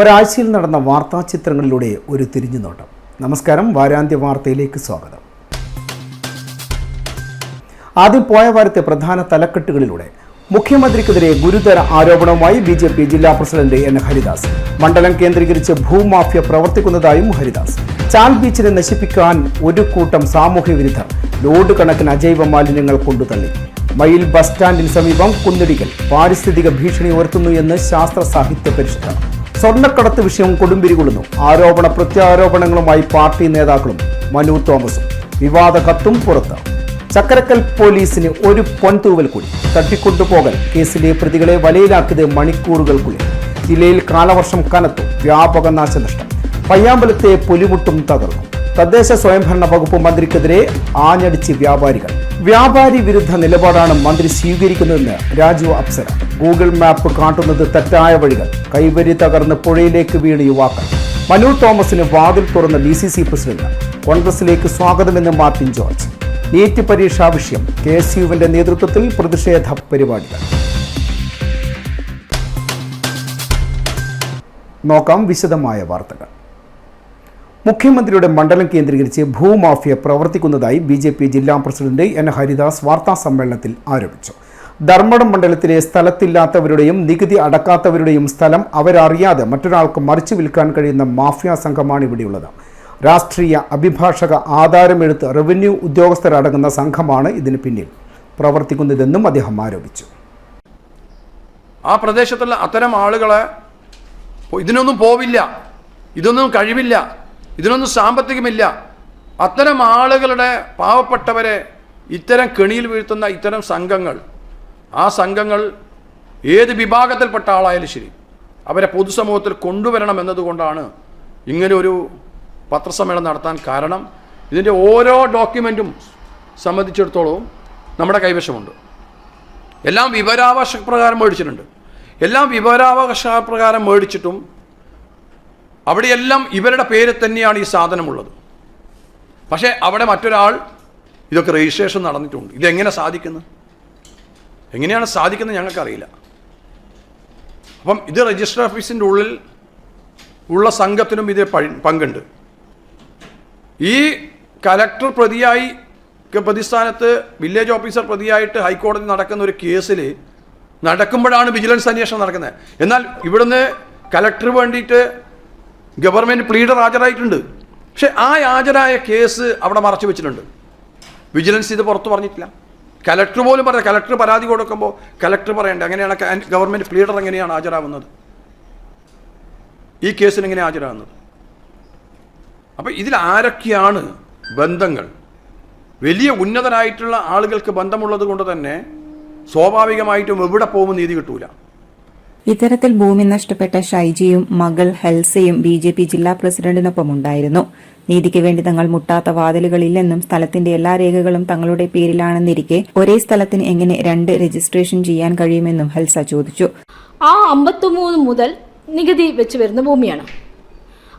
ഒരാഴ്ചയിൽ നടന്ന വാർത്താചിത്രങ്ങളിലൂടെ ഒരു തിരിഞ്ഞുനോട്ടം. നമസ്കാരം, വാരാന്ത്യ വാർത്തയിലേക്ക് സ്വാഗതം. ആദ്യം പോയ വാരത്തെ പ്രധാന തലക്കെട്ടുകളിലൂടെ. മുഖ്യമന്ത്രിക്കെതിരെ ഗുരുതര ആരോപണവുമായി BJP ജില്ലാ പ്രസിഡന്റ് N. ഹരിദാസ്. മണ്ഡലം കേന്ദ്രീകരിച്ച് ഭൂമാഫിയ പ്രവർത്തിക്കുന്നതായും ഹരിദാസ്. ചാൽ ബീച്ചിനെ നശിപ്പിക്കാൻ ഒരു കൂട്ടം സാമൂഹ്യ വിരുദ്ധർ ലോഡ് കണക്കിന് അജൈവ മാലിന്യങ്ങൾ കൊണ്ടുതള്ളി. മയിൽ ബസ് സ്റ്റാൻഡിന് സമീപം കുന്നിടിക്കൽ പാരിസ്ഥിതിക ഭീഷണി ഉയർത്തുന്നു എന്ന് ശാസ്ത്ര സാഹിത്യ പരിഷത്ത്. സ്വർണ്ണക്കടത്ത് വിഷയം കൊടുമ്പിരികൊള്ളുന്നു. ആരോപണ പ്രത്യാരോപണങ്ങളുമായി പാർട്ടി നേതാക്കളും മനു തോമസും. വിവാദ കത്തും പുറത്ത്. ചക്കരക്കൽ പോലീസിന് ഒരു പൊൻതൂവൽ കൂടി. തട്ടിക്കൊണ്ടുപോകൽ കേസിലെ പ്രതികളെ വലയിലാക്കിയത് മണിക്കൂറുകൾക്കുള്ളിൽ. ജില്ലയിൽ കാലവർഷം കനത്തു. വ്യാപക നാശനഷ്ടം. പയ്യാമ്പലത്തെ പുലിമുട്ടും തകർന്നു. തദ്ദേശ സ്വയംഭരണ വകുപ്പ് മന്ത്രിക്കെതിരെ ആഞ്ഞടിച്ച് വ്യാപാരികൾ. വ്യാപാരി വിരുദ്ധ നിലപാടാണ് മന്ത്രി സ്വീകരിക്കുന്നതെന്ന് രാജു അപ്സര. ഗൂഗിൾ മാപ്പ് കാട്ടുന്നത് തെറ്റായ വഴികൾ. കൈവരി തകർന്ന് പുഴയിലേക്ക് വീണ് യുവാക്കൾ. മനു തോമസിന് വാതിൽ തുറന്ന DCC പ്രസിഡന്റ്. കോൺഗ്രസിലേക്ക് സ്വാഗതമെന്ന് മാർട്ടിൻ ജോർജ്. നീറ്റ് പരീക്ഷാ വിഷയം. KSUവിന്റെ നേതൃത്വത്തിൽ പ്രതിഷേധ പരിപാടികൾ. നോക്കാം വിശദമായ വാർത്തകൾ. മുഖ്യമന്ത്രിയുടെ മണ്ഡലം കേന്ദ്രീകരിച്ച് ഭൂമാഫിയ പ്രവർത്തിക്കുന്നതായി BJP ജില്ലാ പ്രസിഡന്റ് N. ഹരിദാസ് വാർത്താ സമ്മേളനത്തിൽ ആരോപിച്ചു. ധർമ്മടം മണ്ഡലത്തിലെ സ്ഥലത്തില്ലാത്തവരുടെയും നികുതി അടക്കാത്തവരുടെയും സ്ഥലം അവരറിയാതെ മറ്റൊരാൾക്ക് മറിച്ചു വിൽക്കാൻ കഴിയുന്ന മാഫിയ സംഘമാണ് ഇവിടെയുള്ളത്. രാഷ്ട്രീയ അഭിഭാഷക ആധാരമെടുത്ത് റവന്യൂ ഉദ്യോഗസ്ഥരടങ്ങുന്ന സംഘമാണ് ഇതിന് പിന്നിൽ പ്രവർത്തിക്കുന്നതെന്നും അദ്ദേഹം ആരോപിച്ചു. ആ പ്രദേശത്തുള്ള അത്തരം ആളുകളെ ഇതിനൊന്നും പോവില്ല, ഇതൊന്നും കഴിവില്ല, ഇതിനൊന്നും സാമ്പത്തികമില്ല, അത്തരം ആളുകളുടെ പാവപ്പെട്ടവരെ ഇത്തരം കെണിയിൽ വീഴ്ത്തുന്ന ഇത്തരം സംഘങ്ങൾ, ആ സംഘങ്ങൾ ഏത് വിഭാഗത്തിൽപ്പെട്ട ആളായാലും ശരി അവരെ പൊതുസമൂഹത്തിൽ കൊണ്ടുവരണം എന്നതുകൊണ്ടാണ് ഇങ്ങനെ ഒരു പത്രസമ്മേളനം നടത്താൻ കാരണം. ഇതിൻ്റെ ഓരോ ഡോക്യുമെൻറ്റും സംബന്ധിച്ചിടത്തോളവും നമ്മുടെ കൈവശമുണ്ട്. എല്ലാം വിവരാവകാശപ്രകാരം മേടിച്ചിട്ടുണ്ട്. എല്ലാം വിവരാവകാശപ്രകാരം മേടിച്ചിട്ടും അവിടെയെല്ലാം ഇവരുടെ പേര് തന്നെയാണ് ഈ സാധനമുള്ളത്. പക്ഷേ അവിടെ മറ്റൊരാൾ ഇതൊക്കെ രജിസ്ട്രേഷൻ നടന്നിട്ടുണ്ട്. ഇതെങ്ങനെ സാധിക്കുന്നത്, എങ്ങനെയാണ് സാധിക്കുന്നത് ഞങ്ങൾക്കറിയില്ല. അപ്പം ഇത് രജിസ്റ്റർ ഓഫീസിൻ്റെ ഉള്ളിൽ ഉള്ള സംഘത്തിനും ഇത് പങ്കുണ്ട്. ഈ കലക്ടർ പ്രതിസ്ഥാനത്ത് വില്ലേജ് ഓഫീസർ പ്രതിയായിട്ട് ഹൈക്കോടതി നടക്കുന്ന ഒരു കേസിൽ നടക്കുമ്പോഴാണ് വിജിലൻസ് അന്വേഷണം നടക്കുന്നത്. എന്നാൽ ഇവിടുന്ന് കലക്ടർ വേണ്ടിയിട്ട് ഗവൺമെൻറ് പ്ലീഡർ ഹാജരായിട്ടുണ്ട്. പക്ഷെ ആ ഹാജരായ കേസ് അവിടെ മറച്ചു വെച്ചിട്ടുണ്ട്. വിജിലൻസ് ഇത് പുറത്ത് പറഞ്ഞിട്ടില്ല. കലക്ടർ പോലും പറയാം. കലക്ടർ പരാതി കൊടുക്കുമ്പോൾ കലക്ടർ പറയണ്ടേ അങ്ങനെയാണ് ഗവൺമെൻറ് പ്ലീഡർ എങ്ങനെയാണ് ഹാജരാകുന്നത്, ഈ കേസിന് എങ്ങനെ ഹാജരാകുന്നത്. അപ്പം ഇതിൽ ആരൊക്കെയാണ് ബന്ധങ്ങൾ? വലിയ ഉന്നതരായിട്ടുള്ള ആളുകൾക്ക് ബന്ധമുള്ളത് കൊണ്ട് തന്നെ സ്വാഭാവികമായിട്ടും എവിടെ പോകുമ്പോൾ നീതി കിട്ടൂല. ഇത്തരത്തിൽ ഭൂമി നഷ്ടപ്പെട്ട ഷൈജിയും മകൾ ഹെൽസയും BJP ജില്ലാ പ്രസിഡന്റിനൊപ്പം ഉണ്ടായിരുന്നു. നീതിക്ക് വേണ്ടി തങ്ങൾ മുട്ടാത്ത വാതിലുകളില്ലെന്നും സ്ഥലത്തിന്റെ എല്ലാ രേഖകളും തങ്ങളുടെ പേരിലാണെന്നിരിക്കെ ഒരേ സ്ഥലത്തിന് എങ്ങനെ 2 രജിസ്ട്രേഷൻ ചെയ്യാൻ കഴിയുമെന്നും ഹെൽസ ചോദിച്ചു. ആ 53 മുതൽ നികുതി വെച്ച് വരുന്ന ഭൂമിയാണ്.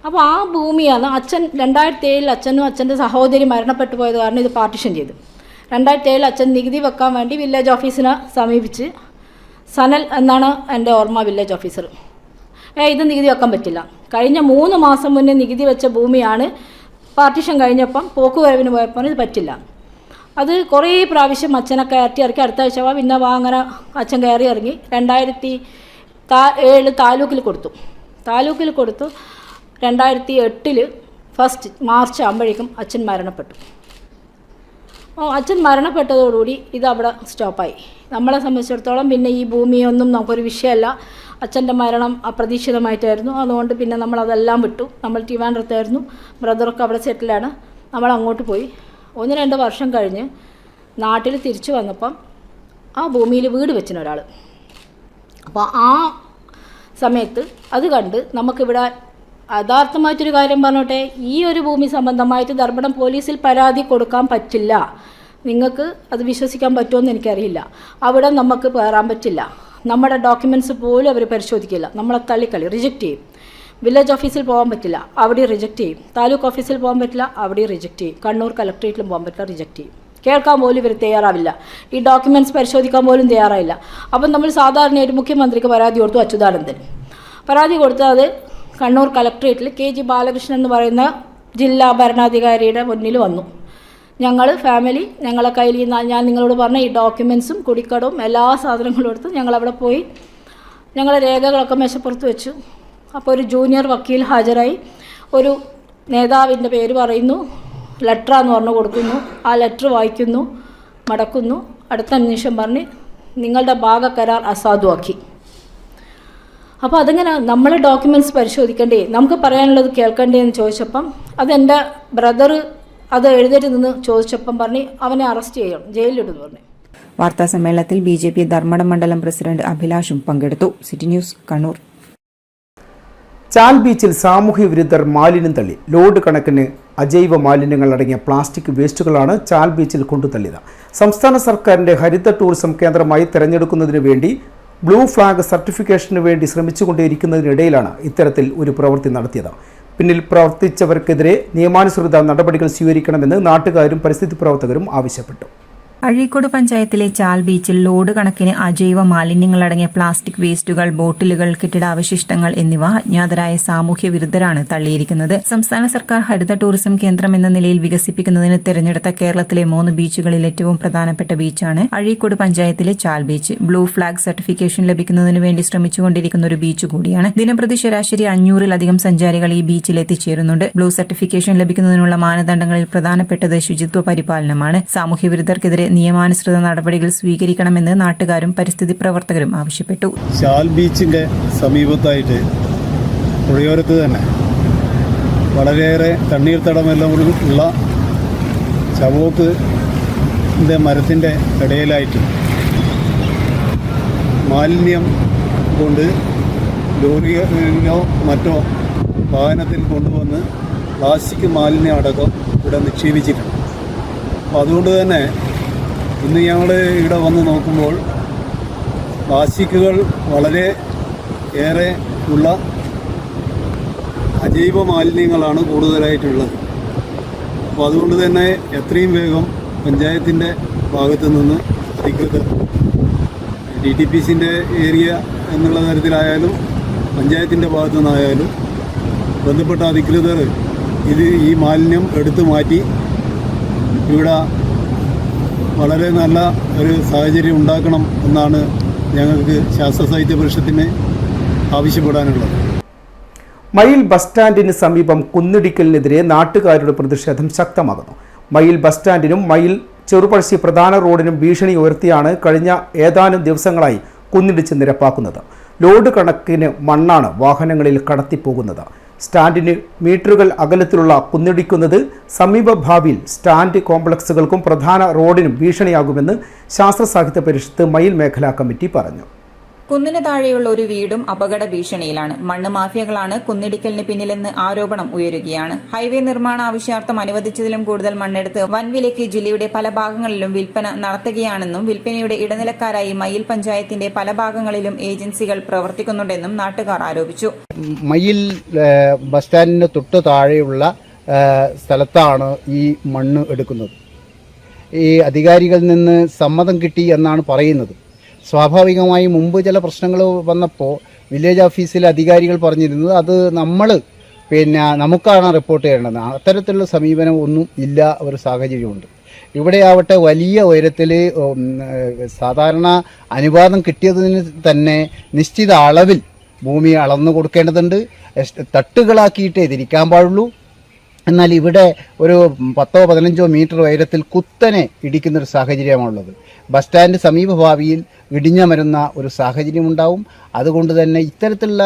അപ്പോൾ ആ ഭൂമിയാണ് അച്ഛൻ 2007 അച്ഛനും അച്ഛൻ്റെ സഹോദരി മരണപ്പെട്ടു പോയത് കാരണം ഇത് പാർട്ടിഷൻ ചെയ്തു. 2007 അച്ഛൻ നികുതി വെക്കാൻ വേണ്ടി വില്ലേജ് ഓഫീസിനെ സമീപിച്ച്, സനൽ എന്നാണ് എൻ്റെ ഓർമ്മ വില്ലേജ് ഓഫീസർ, ഇത് നികുതി വെക്കാൻ പറ്റില്ല. കഴിഞ്ഞ 3 മാസം മുന്നേ നികുതി വെച്ച ഭൂമിയാണ്. പാർട്ടിഷൻ കഴിഞ്ഞപ്പം പോക്കുവരവിന് പോയപ്പോൾ ഇത് പറ്റില്ല. അത് കുറേ പ്രാവശ്യം അച്ഛനെ കയറ്റി ഇറക്കി. അടുത്ത ആഴ്ച പിന്നെ അങ്ങനെ അച്ഛൻ കയറി ഇറങ്ങി 2007 താലൂക്കിൽ കൊടുത്തു. 2008 ഫസ്റ്റ് മാർച്ച് ആകുമ്പോഴേക്കും അച്ഛൻ മരണപ്പെട്ടു. അച്ഛൻ മരണപ്പെട്ടതോടുകൂടി ഇത് അവിടെ സ്റ്റോപ്പായി. നമ്മളെ സംബന്ധിച്ചിടത്തോളം പിന്നെ ഈ ഭൂമിയൊന്നും നമുക്കൊരു വിഷയമല്ല. അച്ഛൻ്റെ മരണം അപ്രതീക്ഷിതമായിട്ടായിരുന്നു. അതുകൊണ്ട് പിന്നെ നമ്മളതെല്ലാം വിട്ടു. നമ്മൾ ട്രിവാൻഡ്രത്തായിരുന്നു, ബ്രദറൊക്കെ അവിടെ സെറ്റിലാണ്. നമ്മൾ അങ്ങോട്ട് പോയി. 1-2 വർഷം കഴിഞ്ഞ് നാട്ടിൽ തിരിച്ചു വന്നപ്പം ആ ഭൂമിയിൽ വീട് വെച്ചിന് ഒരാൾ. അപ്പോൾ ആ സമയത്ത് അത് കണ്ട് നമുക്കിവിടെ യഥാർത്ഥമായിട്ടൊരു കാര്യം പറഞ്ഞോട്ടെ, ഈ ഒരു ഭൂമി സംബന്ധമായിട്ട് ധർമ്മടം പോലീസിൽ പരാതി കൊടുക്കാൻ പറ്റില്ല. നിങ്ങൾക്ക് അത് വിശ്വസിക്കാൻ പറ്റുമെന്ന് എനിക്കറിയില്ല. അവിടെ നമുക്ക് കയറാൻ പറ്റില്ല. നമ്മുടെ ഡോക്യുമെൻറ്റ്സ് പോലും അവർ പരിശോധിക്കില്ല. നമ്മളെ തള്ളിക്കളി റിജക്റ്റ് ചെയ്യും. വില്ലേജ് ഓഫീസിൽ പോകാൻ പറ്റില്ല, അവിടെ റിജക്റ്റ് ചെയ്യും. താലൂക്ക് ഓഫീസിൽ പോകാൻ പറ്റില്ല, അവിടെ റിജക്റ്റ് ചെയ്യും. കണ്ണൂർ കളക്ട്രേറ്റിലും പോകാൻ പറ്റില്ല, റിജക്റ്റ് ചെയ്യും. കേൾക്കാൻ പോലും ഇവർ തയ്യാറാവില്ല. ഈ ഡോക്യുമെൻറ്റ്സ് പരിശോധിക്കാൻ പോലും തയ്യാറായില്ല. അപ്പം നമ്മൾ സാധാരണയായിട്ട് മുഖ്യമന്ത്രിക്ക് പരാതി കൊടുത്തു. അച്യുതാനന്ദൻ പരാതി കൊടുത്താൽ അത് കണ്ണൂർ കളക്ട്രേറ്റിൽ KG ബാലകൃഷ്ണൻ എന്ന് പറയുന്ന ജില്ലാ ഭരണാധികാരിയുടെ മുന്നിൽ വന്നു. ഞങ്ങൾ ഫാമിലി ഞങ്ങളെ കയ്യിൽ ഞാൻ നിങ്ങളോട് പറഞ്ഞ ഈ ഡോക്യുമെൻസും കുടിക്കടവും എല്ലാ സാധനങ്ങളും എടുത്ത് ഞങ്ങളവിടെ പോയി ഞങ്ങളെ രേഖകളൊക്കെ മേശപ്പുറത്ത് വെച്ചു. അപ്പോൾ ഒരു ജൂനിയർ വക്കീൽ ഹാജരായി. ഒരു നേതാവിൻ്റെ പേര് പറയുന്നു, ലെറ്റർ എന്ന് പറഞ്ഞു കൊടുക്കുന്നു. ആ ലെറ്റർ വായിക്കുന്നു, മടക്കുന്നു. അടുത്ത നിമിഷം പറഞ്ഞ് നിങ്ങളുടെ ഭാഗക്കരാർ അസാധുവാക്കി. അപ്പോൾ അതിങ്ങനെ നമ്മൾ ഡോക്യുമെൻറ്റ്സ് പരിശോധിക്കണ്ടേ, നമുക്ക് പറയാനുള്ളത് കേൾക്കണ്ടേ എന്ന് ചോദിച്ചപ്പം അതെൻ്റെ ബ്രദർ അത് എഴുതിയിട്ട് നിന്ന് ചോദിച്ചപ്പം പറഞ്ഞ് അവനെ അറസ്റ്റ് ചെയ്യണം, ജയിലിലിടുന്നു പറഞ്ഞു. വാർത്താ സമ്മേളനത്തിൽ BJP ധർമ്മടം മണ്ഡലം പ്രസിഡന്റ് അഭിലാഷും പങ്കെടുത്തു. City news Kannur. ചാൽ ബീച്ചിൽ സാമൂഹ്യ വിരുദ്ധർ മാലിന്യം തള്ളി. ലോഡ് കണക്കിന് അജൈവ മാലിന്യങ്ങൾ അടങ്ങിയ പ്ലാസ്റ്റിക് വേസ്റ്റുകളാണ് ചാൽ ബീച്ചിൽ കൊണ്ടുതള്ളിയത്. സംസ്ഥാന സർക്കാരിന്റെ ഹരിത ടൂറിസം കേന്ദ്രമായി തെരഞ്ഞെടുക്കുന്നതിന് വേണ്ടി ബ്ലൂ ഫ്ലാഗ് സർട്ടിഫിക്കേഷന് വേണ്ടി ശ്രമിച്ചുകൊണ്ടേയിരിക്കുന്നതിനിടയിലാണ് ഇത്തരത്തിൽ ഒരു പ്രവൃത്തി നടത്തിയത്. പിന്നിൽ പ്രവർത്തിച്ചവർക്കെതിരെ നിയമാനുസൃത നടപടികൾ സ്വീകരിക്കണമെന്ന് നാട്ടുകാരും പരിസ്ഥിതി പ്രവർത്തകരും ആവശ്യപ്പെട്ടു. അഴീക്കോട് പഞ്ചായത്തിലെ ചാൽ ബീച്ചിൽ ലോഡ് കണക്കിന് അജൈവ മാലിന്യങ്ങളടങ്ങിയ പ്ലാസ്റ്റിക് വേസ്റ്റുകൾ, ബോട്ടിലുകൾ, കെട്ടിടാവശിഷ്ടങ്ങൾ എന്നിവ അജ്ഞാതരായ സാമൂഹ്യ വിരുദ്ധരാണ് തള്ളിയിരിക്കുന്നത്. സംസ്ഥാന സർക്കാർ ഹരിത ടൂറിസം കേന്ദ്രം എന്ന നിലയിൽ വികസിപ്പിക്കുന്നതിന് തെരഞ്ഞെടുത്ത കേരളത്തിലെ 3 ബീച്ചുകളിൽ ഏറ്റവും പ്രധാനപ്പെട്ട ബീച്ചാണ് അഴീക്കോട് പഞ്ചായത്തിലെ ചാൽ ബീച്ച്. ബ്ലൂ ഫ്ലാഗ് സർട്ടിഫിക്കേഷൻ ലഭിക്കുന്നതിന് വേണ്ടി ശ്രമിച്ചുകൊണ്ടിരിക്കുന്ന ഒരു ബീച്ച് കൂടിയാണ്. ദിനംപ്രതി ശരാശരി 500-ലധികം സഞ്ചാരികൾ ഈ ബീച്ചിൽ എത്തിച്ചേരുന്നുണ്ട്. ബ്ലൂ സർട്ടിഫിക്കേഷൻ ലഭിക്കുന്നതിനുള്ള മാനദണ്ഡങ്ങളിൽ പ്രധാനപ്പെട്ടത് ശുചിത്വ പരിപാലനമാണ്. സാമൂഹ്യ വിരുദ്ധർക്കെതിരെ നിയമാനുസൃത നടപടികൾ സ്വീകരിക്കണമെന്ന് നാട്ടുകാരും പരിസ്ഥിതി പ്രവർത്തകരും ആവശ്യപ്പെട്ടു. ചാൽ ബീച്ചിൻ്റെ സമീപത്തായിട്ട് പുഴയോരത്ത് തന്നെ വളരെയേറെ തണ്ണീർത്തടമെല്ലാം ഉള്ള ചവോക്കിൻ്റെ മരത്തിൻ്റെ ഇടയിലായിട്ട് മാലിന്യം കൊണ്ട് ലോറിയിലോ മറ്റോ വാഹനത്തിൽ കൊണ്ടുവന്ന് പ്ലാസ്റ്റിക് മാലിന്യം അടക്കം ഇവിടെ നിക്ഷേപിച്ചിട്ടുണ്ട്. അപ്പോൾ അതുകൊണ്ട് തന്നെ ഇന്ന് ഞങ്ങൾ ഇവിടെ വന്ന് നോക്കുമ്പോൾ പ്ലാസ്റ്റിക്കുകൾ വളരെ ഏറെ ഉള്ള അജൈവ മാലിന്യങ്ങളാണ് കൂടുതലായിട്ടുള്ളത്. അപ്പോൾ അതുകൊണ്ട് തന്നെ എത്രയും വേഗം പഞ്ചായത്തിൻ്റെ ഭാഗത്തു നിന്ന് അധികൃതർ DTPCൻ്റെ ഏരിയ എന്നുള്ള തരത്തിലായാലും പഞ്ചായത്തിൻ്റെ ഭാഗത്തു നിന്നായാലും ബന്ധപ്പെട്ട അധികൃതർ ഈ മാലിന്യം എടുത്തു മാറ്റി ഇവിടെ വളരെ നല്ല ഒരു സാഹചര്യം ഉണ്ടാക്കണം എന്നാണ് ഞങ്ങൾക്ക് ശാസ്ത്ര സാഹിത്യ പരിഷത്തിന് ആവശ്യപ്പെടാനുള്ളത്. മയിൽ ബസ് സ്റ്റാൻഡിന് സമീപം കുന്നിടിക്കലിനെതിരെ നാട്ടുകാരുടെ പ്രതിഷേധം ശക്തമാകുന്നു. മയിൽ ബസ് സ്റ്റാൻഡിനും മയിൽ ചെറുപഴശ്ശി പ്രധാന റോഡിനും ഭീഷണി ഉയർത്തിയാണ് കഴിഞ്ഞ ഏതാനും ദിവസങ്ങളായി കുന്നിടിച്ച് നിരപ്പാക്കുന്നത്. ലോഡ് കണക്കിന് മണ്ണാണ് വാഹനങ്ങളിൽ കടത്തിപ്പോകുന്നത്. സ്റ്റാൻഡിന് മീറ്ററുകൾ അകലത്തിലുള്ള കുന്നിടിക്കുന്നത് സമീപഭാവിയിൽ സ്റ്റാൻഡ് കോംപ്ലക്സുകൾക്കും പ്രധാന റോഡിനും ഭീഷണിയാകുമെന്ന് ശാസ്ത്ര സാഹിത്യ പരിഷത്ത് മയിൽ മേഖലാ കമ്മിറ്റി പറഞ്ഞു. കുന്നിന് താഴെയുള്ള ഒരു വീടും അപകട ഭീഷണിയിലാണ്. മണ്ണ് മാഫിയകളാണ് കുന്നിടിക്കലിന് പിന്നിലെന്ന് ആരോപണം ഉയരുകയാണ്. ഹൈവേ നിർമ്മാണ ആവശ്യാർത്ഥം അനുവദിച്ചതിലും കൂടുതൽ മണ്ണെടുത്ത് വൻവിലയ്ക്ക് ജില്ലയുടെ പല ഭാഗങ്ങളിലും വിൽപ്പന നടത്തുകയാണെന്നും വിൽപ്പനയുടെ ഇടനിലക്കാരായി മയിൽ പഞ്ചായത്തിന്റെ പല ഭാഗങ്ങളിലും ഏജൻസികൾ പ്രവർത്തിക്കുന്നുണ്ടെന്നും നാട്ടുകാർ ആരോപിച്ചു. മയിൽ ബസ് സ്റ്റാൻഡിന് തൊട്ട് താഴെയുള്ള സ്ഥലത്താണ് ഈ മണ്ണ് എടുക്കുന്നത്. ഈ അധികാരികളിൽ നിന്ന് സമ്മതം കിട്ടി എന്നാണ് പറയുന്നത്. സ്വാഭാവികമായി മുമ്പ് ചില പ്രശ്നങ്ങൾ വന്നപ്പോൾ വില്ലേജ് ഓഫീസിലെ അധികാരികൾ പറഞ്ഞിരുന്നത് അത് നമുക്കാണ് റിപ്പോർട്ട് ചെയ്യേണ്ടത്. അത്തരത്തിലുള്ള സമീപനം ഒന്നും ഇല്ല ഒരു സാഹചര്യമുണ്ട്. ഇവിടെയാവട്ടെ വലിയ ഉയരത്തിൽ സാധാരണ അനുവാദം കിട്ടിയതിന് തന്നെ നിശ്ചിത അളവിൽ ഭൂമി അളന്നു കൊടുക്കേണ്ടതുണ്ട്. തട്ടുകളാക്കിയിട്ടേ തിരിക്കാൻ പാടുള്ളൂ. എന്നാൽ ഇവിടെ ഒരു 10-15 മീറ്റർ ഉയരത്തിൽ കുത്തനെ ഇടിക്കുന്നൊരു സാഹചര്യമാണുള്ളത്. ബസ് സ്റ്റാൻഡ് സമീപഭാവിയിൽ ഇടിഞ്ഞമരുന്ന ഒരു സാഹചര്യമുണ്ടാവും. അതുകൊണ്ട് തന്നെ ഇത്തരത്തിലുള്ള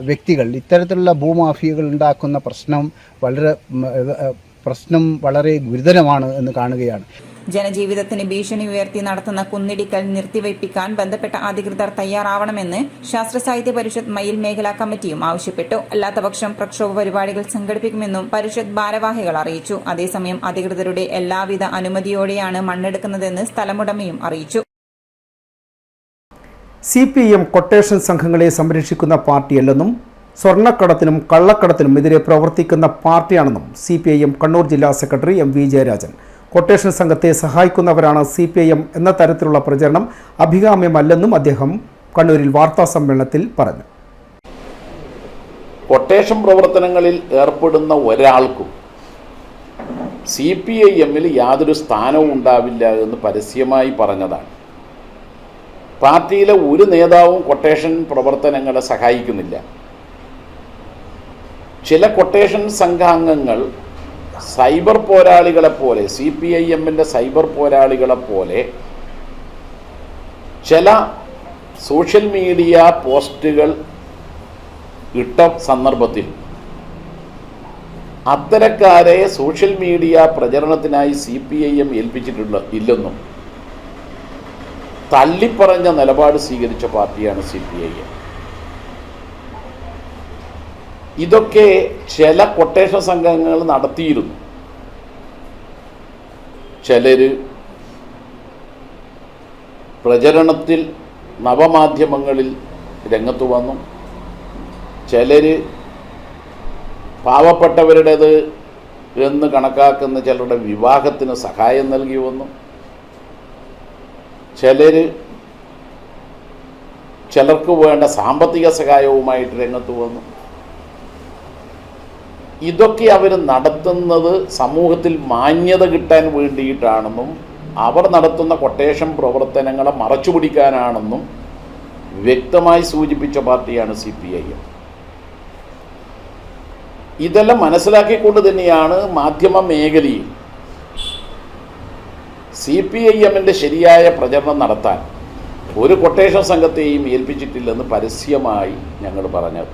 വ്യക്തികൾ, ഇത്തരത്തിലുള്ള ഭൂമാഫിയകൾ ഉണ്ടാക്കുന്ന പ്രശ്നം വളരെ ഗുരുതരമാണ് എന്ന് കാണുകയാണ്. ജനജീവിതത്തിന് ഭീഷണി ഉയർത്തി നടത്തുന്ന കുന്നിടിക്കൽ നിർത്തിവയ്പ്പിക്കാൻ ബന്ധപ്പെട്ട അധികൃതർ തയ്യാറാവണമെന്ന് ശാസ്ത്ര സാഹിത്യ പരിഷത്ത് മയിൽ മേഖലാ കമ്മിറ്റിയും ആവശ്യപ്പെട്ടു. അല്ലാത്തപക്ഷം പ്രക്ഷോഭ പരിപാടികൾ സംഘടിപ്പിക്കുമെന്നും പരിഷത്ത് ഭാരവാഹികൾ അറിയിച്ചു. അതേസമയം അധികൃതരുടെ എല്ലാവിധ അനുമതിയോടെയാണ് മണ്ണെടുക്കുന്നതെന്ന് സ്ഥലമുടമയും അറിയിച്ചു. CPM കൊട്ടേഷൻ സംഘങ്ങളെ സംരക്ഷിക്കുന്ന പാർട്ടിയല്ലെന്നും സ്വർണ്ണക്കടത്തിനും കള്ളക്കടത്തിനും എതിരെ പ്രവർത്തിക്കുന്ന പാർട്ടിയാണെന്നും CPIM കണ്ണൂർ ജില്ലാ സെക്രട്ടറി MV ജയരാജൻ. കൊട്ടേഷൻ സംഘത്തെ സഹായിക്കുന്നവരാണ് CPIM എന്ന തരത്തിലുള്ള പ്രചരണം അഭികാമ്യമല്ലെന്നും അദ്ദേഹം കണ്ണൂരിൽ വാർത്താ സമ്മേളനത്തിൽ പറഞ്ഞു. കൊട്ടേഷൻ പ്രവർത്തനങ്ങളിൽ ഏർപ്പെടുന്ന ഒരാൾക്കും CPIM-ൽ യാതൊരു സ്ഥാനവും ഉണ്ടാവില്ല എന്ന് പരസ്യമായി പറഞ്ഞതാണ്. പാർട്ടിയിലെ ഒരു നേതാവും കൊട്ടേഷൻ പ്രവർത്തനങ്ങളെ സഹായിക്കുന്നില്ല. ചില കൊട്ടേഷൻ സംഘാംഗങ്ങൾ സൈബർ പോരാളികളെപ്പോലെ, CPIM-ൻ്റെ സൈബർ പോരാളികളെപ്പോലെ ചില സോഷ്യൽ മീഡിയ പോസ്റ്റുകൾ ഇട്ട സന്ദർഭത്തിൽ അത്തരക്കാരെ സോഷ്യൽ മീഡിയ പ്രചരണത്തിനായി CPIM ഇല്ലെന്നും തള്ളിപ്പറഞ്ഞ നിലപാട് സ്വീകരിച്ച പാർട്ടിയാണ് CPIM. ഇതൊക്കെ ചില കൊട്ടേഷൻ സംഘങ്ങൾ നടത്തിയിരുന്നു. ചിലർ പ്രചരണത്തിൽ നവമാധ്യമങ്ങളിൽ രംഗത്ത് വന്നു, ചിലർ പാവപ്പെട്ടവരുടേത് എന്ന് കണക്കാക്കുന്ന ചിലരുടെ വിവാഹത്തിന് സഹായം നൽകി വന്നു, ചിലർക്ക് വേണ്ട സാമ്പത്തിക സഹായവുമായിട്ട് രംഗത്ത് വന്നു. ഇതൊക്കെ അവർ നടത്തുന്നത് സമൂഹത്തിൽ മാന്യത കിട്ടാൻ വേണ്ടിയിട്ടാണെന്നും അവർ നടത്തുന്ന കൊട്ടേഷൻ പ്രവർത്തനങ്ങളെ മറച്ചുപിടിക്കാനാണെന്നും വ്യക്തമായി സൂചിപ്പിച്ച പാർട്ടിയാണ് CPIM. ഇതെല്ലാം മനസ്സിലാക്കിക്കൊണ്ട് തന്നെയാണ് മാധ്യമ മേഖലയിൽ CPIM-ൻ്റെ ശരിയായ പ്രചരണം നടത്താൻ ഒരു കൊട്ടേഷൻ സംഘത്തെയും ഏൽപ്പിച്ചിട്ടില്ലെന്ന് പരസ്യമായി ഞങ്ങൾ പറഞ്ഞത്.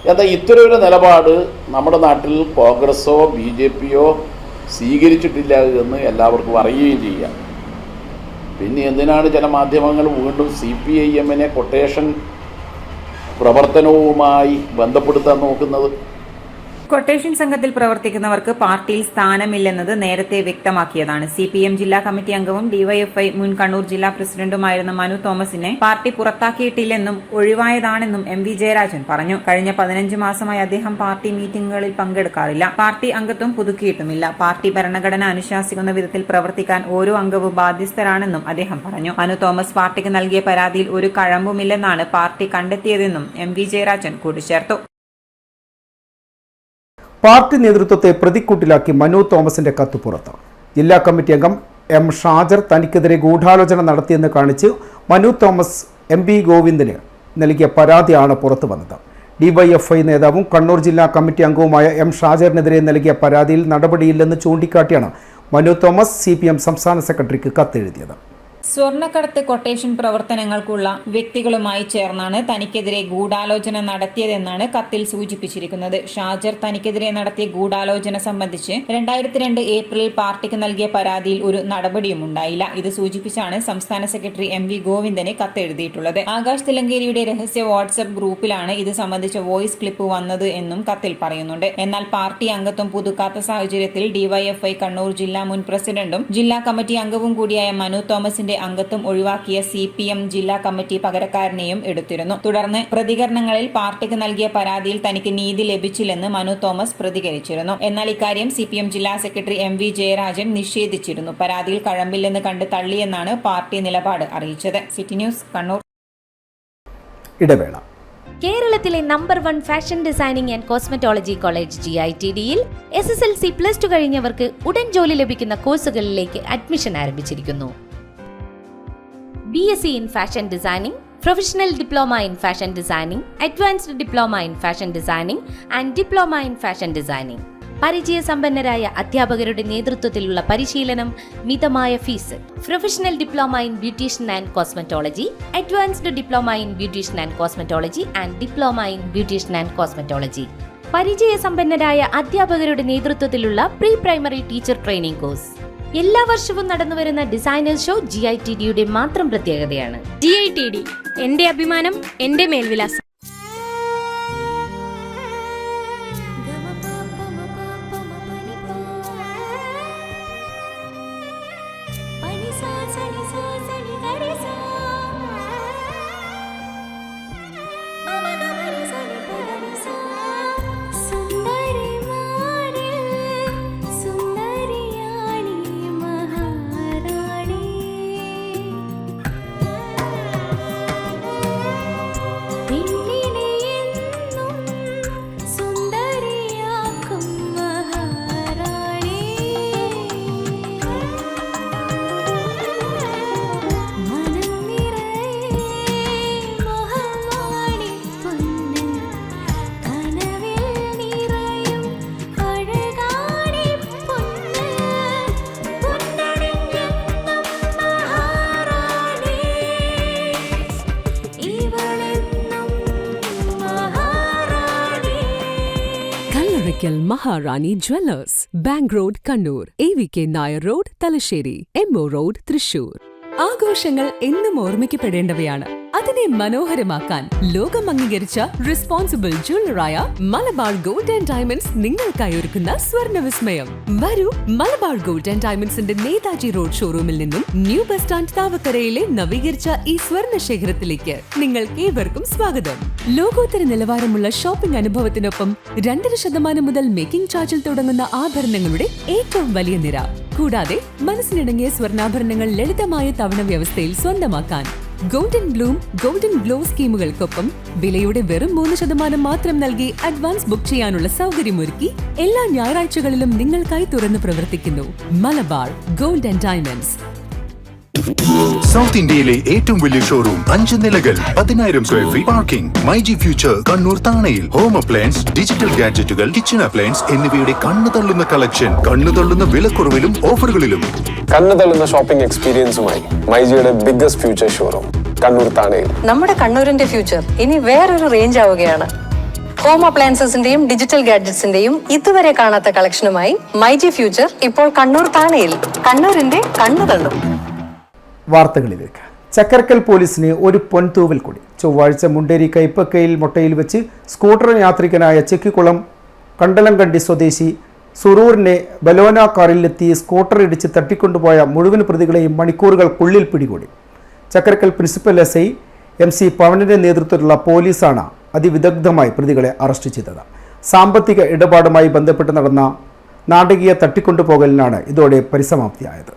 എന്നാൽ ഇത്തരമൊരു നിലപാട് നമ്മുടെ നാട്ടിൽ കോൺഗ്രസ്സോ BJP-യോ സ്വീകരിച്ചിട്ടില്ല എന്ന് എല്ലാവർക്കും അറിയുകയും ചെയ്യാം. പിന്നെ എന്തിനാണ് ചില മാധ്യമങ്ങൾ വീണ്ടും CPIM-നെ കൊട്ടേഷൻ പ്രവർത്തനവുമായി ബന്ധപ്പെടുത്താൻ നോക്കുന്നത്? കൊട്ടേഷൻ സംഘത്തിൽ പ്രവർത്തിക്കുന്നവർക്ക് പാർട്ടിയിൽ സ്ഥാനമില്ലെന്നത് നേരത്തെ വ്യക്തമാക്കിയതാണ്. CPM ജില്ലാ കമ്മിറ്റി അംഗവും DYFI മുൻ കണ്ണൂർ ജില്ലാ പ്രസിഡന്റുമായിരുന്ന മനു തോമസിനെ പാർട്ടി പുറത്താക്കിയിട്ടില്ലെന്നും ഒഴിവായതാണെന്നും MV ജയരാജൻ പറഞ്ഞു. കഴിഞ്ഞ 15 മാസമായി അദ്ദേഹം പാർട്ടി മീറ്റിംഗുകളിൽ പങ്കെടുക്കാറില്ല. പാർട്ടി അംഗത്വം പുതുക്കിയിട്ടുമില്ല. പാർട്ടി ഭരണഘടന അനുശാസിക്കുന്ന വിധത്തിൽ പ്രവർത്തിക്കാൻ ഓരോ അംഗവും ബാധ്യസ്ഥരാണെന്നും അദ്ദേഹം പറഞ്ഞു. മനു തോമസ് പാർട്ടിക്ക് നൽകിയ പരാതിയിൽ ഒരു കഴമ്പുമില്ലെന്നാണ് പാർട്ടി കണ്ടെത്തിയതെന്നും MV ജയരാജൻ കൂട്ടിച്ചേർത്തു. പാർട്ടി നേതൃത്വത്തെ പ്രതിക്കൂട്ടിലാക്കി മനു തോമസിന്റെ കത്ത് പുറത്ത്. ജില്ലാ കമ്മിറ്റി അംഗം M ഷാജർ തനിക്കെതിരെ ഗൂഢാലോചന നടത്തിയെന്ന് കാണിച്ച് മനു തോമസ് MB ഗോവിന്ദന് നൽകിയ പരാതിയാണ് പുറത്തു വന്നത്. DYFI നേതാവും കണ്ണൂർ ജില്ലാ കമ്മിറ്റി അംഗവുമായ M ഷാജറിനെതിരെ നൽകിയ പരാതിയിൽ നടപടിയില്ലെന്ന് ചൂണ്ടിക്കാട്ടിയാണ് മനു തോമസ് CPM സംസ്ഥാന സെക്രട്ടറിക്ക് കത്തെഴുതിയത്. സ്വർണ്ണക്കടത്ത് കൊട്ടേഷൻ പ്രവർത്തനങ്ങൾക്കുള്ള വ്യക്തികളുമായി ചേർന്നാണ് തനിക്കെതിരെ ഗൂഢാലോചന നടത്തിയതെന്നാണ് കത്തിൽ സൂചിപ്പിച്ചിരിക്കുന്നത്. ഷാജർ തനിക്കെതിരെ നടത്തിയ ഗൂഢാലോചന സംബന്ധിച്ച് 2002 ഏപ്രിലിൽ പാർട്ടിക്ക് നൽകിയ പരാതിയിൽ ഒരു നടപടിയും ഉണ്ടായില്ല. ഇത് സൂചിപ്പിച്ചാണ് സംസ്ഥാന സെക്രട്ടറി MV ഗോവിന്ദന് കത്തെഴുതിയിട്ടുള്ളത്. ആകാശ് തിലങ്കേരിയുടെ രഹസ്യ വാട്സ്ആപ്പ് ഗ്രൂപ്പിലാണ് ഇത് സംബന്ധിച്ച വോയിസ് ക്ലിപ്പ് വന്നത് എന്നും കത്തിൽ പറയുന്നുണ്ട്. എന്നാൽ പാർട്ടി അംഗത്വം പുതുക്കാത്ത സാഹചര്യത്തിൽ DYFI കണ്ണൂർ ജില്ലാ മുൻ പ്രസിഡന്റും ജില്ലാ കമ്മിറ്റി അംഗവും കൂടിയായ മനു തോമസിന്റെ അംഗത്വം ഒഴിവാക്കിയ CPM ജില്ലാ കമ്മിറ്റി പകരക്കാരനെയും എടുത്തിരുന്നു. തുടർന്ന് പ്രതികരണങ്ങളിൽ പാർട്ടിക്ക് നൽകിയ പരാതിയിൽ തനിക്ക് നീതി ലഭിച്ചില്ലെന്ന് മനു തോമസ് പ്രതികരിച്ചിരുന്നു. എന്നാൽ ഇക്കാര്യം CPM ജില്ലാ സെക്രട്ടറി MV ജയരാജൻ നിഷേധിച്ചിരുന്നു. പരാതിയിൽ കഴമ്പില്ലെന്ന് കണ്ട് തള്ളിയെന്നാണ് പാർട്ടി നിലപാട് അറിയിച്ചത്. City news Kannur. ഇടവേള. കേരളത്തിലെ number 1 fashion designing and cosmetology college GITD-യിൽ SSLC +2 കഴിഞ്ഞവർക്ക് ഉടൻ ജോലി ലഭിക്കുന്ന കോഴ്സുകളിലേക്ക് അഡ്മിഷൻ ആരംഭിച്ചിരിക്കുന്നു. BSc in Fashion Designing, Professional Diploma in Fashion Designing, Advanced Diploma in Fashion Designing and Diploma in Fashion Designing. പരിചയസമ്പന്നരായ അധ്യാപകരുടെ നേതൃത്വത്തിലുള്ള പരിശീലനം, മിതമായ fees. Professional diploma in beautician and cosmetology, advanced diploma in beautician and cosmetology and diploma in beautician and cosmetology. പരിചയസമ്പന്നരായ അധ്യാപകരുടെ നേതൃത്വത്തിലുള്ള pre primary teacher training course. എല്ലാ വർഷവും നടന്നുവരുന്ന ഡിസൈനേഴ്സ് ഷോ GITD-യുടെ മാത്രം പ്രത്യേകതയാണ്. GITD എന്റെ അഭിമാനം, എന്റെ മേൽവിലാസം. Thank you. Oracle Maharani Jewellers, Bank Road, Kannur, AVK Nair Road, Talasheri, MO Road, Thrissur. ആഘോഷങ്ങൾ എന്നും ഓർമ്മിക്കപ്പെടേണ്ടവയാണ്. അതിനെ മനോഹരമാക്കാൻ ലോകം അംഗീകരിച്ച റെസ്പോൺസിബിൾ ജ്വല്ലറായ മലബാർ ഗോൾഡ് ആൻഡ് ഡയമണ്ട്സ് നിങ്ങൾക്കായി ഒരുക്കുന്ന സ്വർണ്ണ വിസ്മയം. വരൂ, മലബാർ ഗോൾഡ് ആൻഡ് ഡയമണ്ട്സിന്റെ നേതാജി റോഡ് ഷോറൂമിൽ നിന്നും ന്യൂ ബസ് സ്റ്റാൻഡ് താവക്കരയിലെ നവീകരിച്ച ഈ സ്വർണ്ണ ശേഖരത്തിലേക്ക് നിങ്ങൾക്ക് ഏവർക്കും സ്വാഗതം. ലോകോത്തര നിലവാരമുള്ള ഷോപ്പിംഗ് അനുഭവത്തിനൊപ്പം 2% മുതൽ മേക്കിംഗ് ചാർജിൽ തുടങ്ങുന്ന ആഭരണങ്ങളുടെ ഏറ്റവും വലിയ നിര. കൂടാതെ മനസ്സിനിണങ്ങിയ സ്വർണ്ണാഭരണങ്ങൾ ലളിതമായ തവണ വ്യവസ്ഥയിൽ സ്വന്തമാക്കാൻ ഗോൾഡൻ ബ്ലൂം, ഗോൾഡൻ ഗ്ലോ സ്കീമുകൾക്കൊപ്പം വിലയുടെ വെറും 3% മാത്രം നൽകി അഡ്വാൻസ് ബുക്ക് ചെയ്യാനുള്ള സൗകര്യമൊരുക്കി എല്ലാ ഞായറാഴ്ചകളിലും നിങ്ങൾക്കായി തുറന്നു പ്രവർത്തിക്കുന്നു Malabar Gold and Diamonds. South ഇന്ത്യയിലെ ഏറ്റവും വലിയ ഷോറൂം, 5 നിലകൾ, 10,000 square feet parking. MyG future Kannur താണയിൽ. ഹോം അപ്ലയൻസ്, ഡിജിറ്റൽ ഗാഡ്ജറ്റുകൾ, കിച്ചൺ അപ്ലയൻസ് എന്നിവയുടെ കണ്ണുതള്ളുന്ന കളക്ഷൻ, കണ്ണുതള്ളുന്ന വിലക്കുറവിലും ഓഫറുകളിലും. കണ്ണുതള്ളുന്ന ഷോപ്പിംഗ് എക്സ്പീരിയൻസുമായി മൈജിയുടെ ബിഗ്ഗസ്റ്റ് ഫ്യൂച്ചർ ഷോറൂം കണ്ണൂർ താണയിൽ. നമ്മുടെ കണ്ണൂരിന്റെ ഫ്യൂച്ചർ ഇനി വേറൊരു റേഞ്ച് ആവുകയാണ്. ഹോം അപ്ലയൻസസിന്റെയും ഡിജിറ്റൽ ഗാഡ്ജറ്റ്സിന്റെയും ഇതുവരെ കാണാത്ത കളക്ഷനുമായി മൈജി ഫ്യൂച്ചർ ഇപ്പോൾ കണ്ണൂർ താണയിൽ. കണ്ണൂരിന്റെ കണ്ണുതള്ളും. വാർത്തകളിലേക്ക്. ചക്കരക്കൽ പോലീസിന് ഒരു പൊൻതൂവൽ കൂടി. ചൊവ്വാഴ്ച മുണ്ടേരി കൈപ്പക്കയിൽ മൊട്ടയിൽ വെച്ച് സ്കൂട്ടർ യാത്രികനായ ചെക്കിക്കുളം കണ്ടലംകണ്ടി സ്വദേശി സുറൂറിനെ ബലോന കാറിലെത്തി സ്കൂട്ടർ ഇടിച്ച് തട്ടിക്കൊണ്ടുപോയ മുഴുവൻ പ്രതികളെയും മണിക്കൂറുകൾക്കുള്ളിൽ പിടികൂടി. ചക്കരക്കൽ പ്രിൻസിപ്പൽ SI MC പവനിന്റെ നേതൃത്വത്തിലുള്ള പോലീസാണ് അതിവിദഗ്ധമായി പ്രതികളെ അറസ്റ്റ് ചെയ്തത്. സാമ്പത്തിക ഇടപാടുമായി ബന്ധപ്പെട്ട് നടന്ന നാടകീയ തട്ടിക്കൊണ്ടുപോകലിനാണ് ഇതോടെ പരിസമാപ്തിയായത്.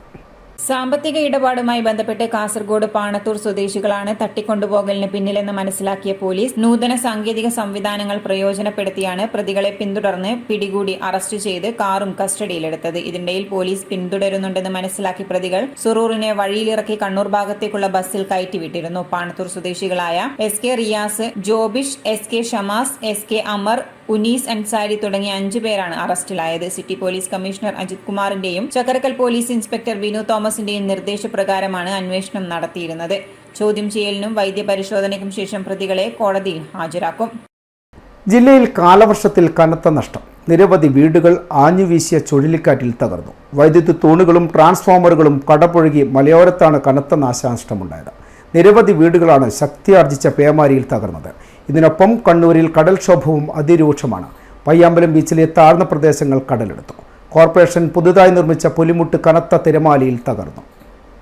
സാമ്പത്തിക ഇടപാടുമായി ബന്ധപ്പെട്ട് കാസർഗോഡ് പാണത്തൂർ സ്വദേശികളാണ് തട്ടിക്കൊണ്ടുപോകലിന് പിന്നിലെന്ന് മനസ്സിലാക്കിയ പോലീസ് നൂതന സാങ്കേതിക സംവിധാനങ്ങൾ പ്രയോജനപ്പെടുത്തിയാണ് പ്രതികളെ പിന്തുടർന്ന് പിടികൂടി അറസ്റ്റ് ചെയ്ത് കാറും കസ്റ്റഡിയിലെടുത്തത്. ഇതിനിടയിൽ പോലീസ് പിന്തുടരുന്നുണ്ടെന്ന് മനസ്സിലാക്കി പ്രതികൾ സുറൂറിനെ വഴിയിലിറക്കി കണ്ണൂർ ഭാഗത്തേക്കുള്ള ബസ്സിൽ കയറ്റിവിട്ടിരുന്നു. പാണത്തൂർ സ്വദേശികളായ SK Riyas, Jobish, SK Shamas, SK Amar, Unais Ansari തുടങ്ങിയ 5 പേരാണ് അറസ്റ്റിലായത്. സിറ്റി പോലീസ് കമ്മീഷണർ അജിത് കുമാറിന്റെയും ചക്കരക്കൽ പോലീസ് ഇൻസ്പെക്ടർ വിനു തോമസിന്റെയും നിർദ്ദേശപ്രകാരമാണ് അന്വേഷണം നടത്തിയിരുന്നത്. ചോദ്യം ചെയ്യലിനും വൈദ്യപരിശോധനയ്ക്കും ശേഷം പ്രതികളെ കോടതിയിൽ ഹാജരാക്കും. ജില്ലയിൽ കാലവർഷത്തിൽ കനത്ത നഷ്ടം. നിരവധി വീടുകൾ ആഞ്ഞുവീശിയ ചുഴലിക്കാറ്റിൽ തകർന്നു. വൈദ്യുതി തൂണുകളും ട്രാൻസ്ഫോമറുകളും കടപുഴകി മലയോരത്താണ് കനത്ത നാശനഷ്ടമുണ്ടായത്. നിരവധി വീടുകളാണ് ശക്തിയാർജിച്ച പേമാരിയിൽ തകർന്നത്. ഇതിനൊപ്പം കണ്ണൂരിൽ കടൽക്ഷോഭവും അതിരൂക്ഷമാണ്. പയ്യാമ്പലം ബീച്ചിലെ താഴ്ന്ന പ്രദേശങ്ങൾ കടലെടുത്തു. കോർപ്പറേഷൻ പുതുതായി നിർമ്മിച്ച പുലിമുട്ട് കനത്ത തിരമാലയിൽ തകർന്നു.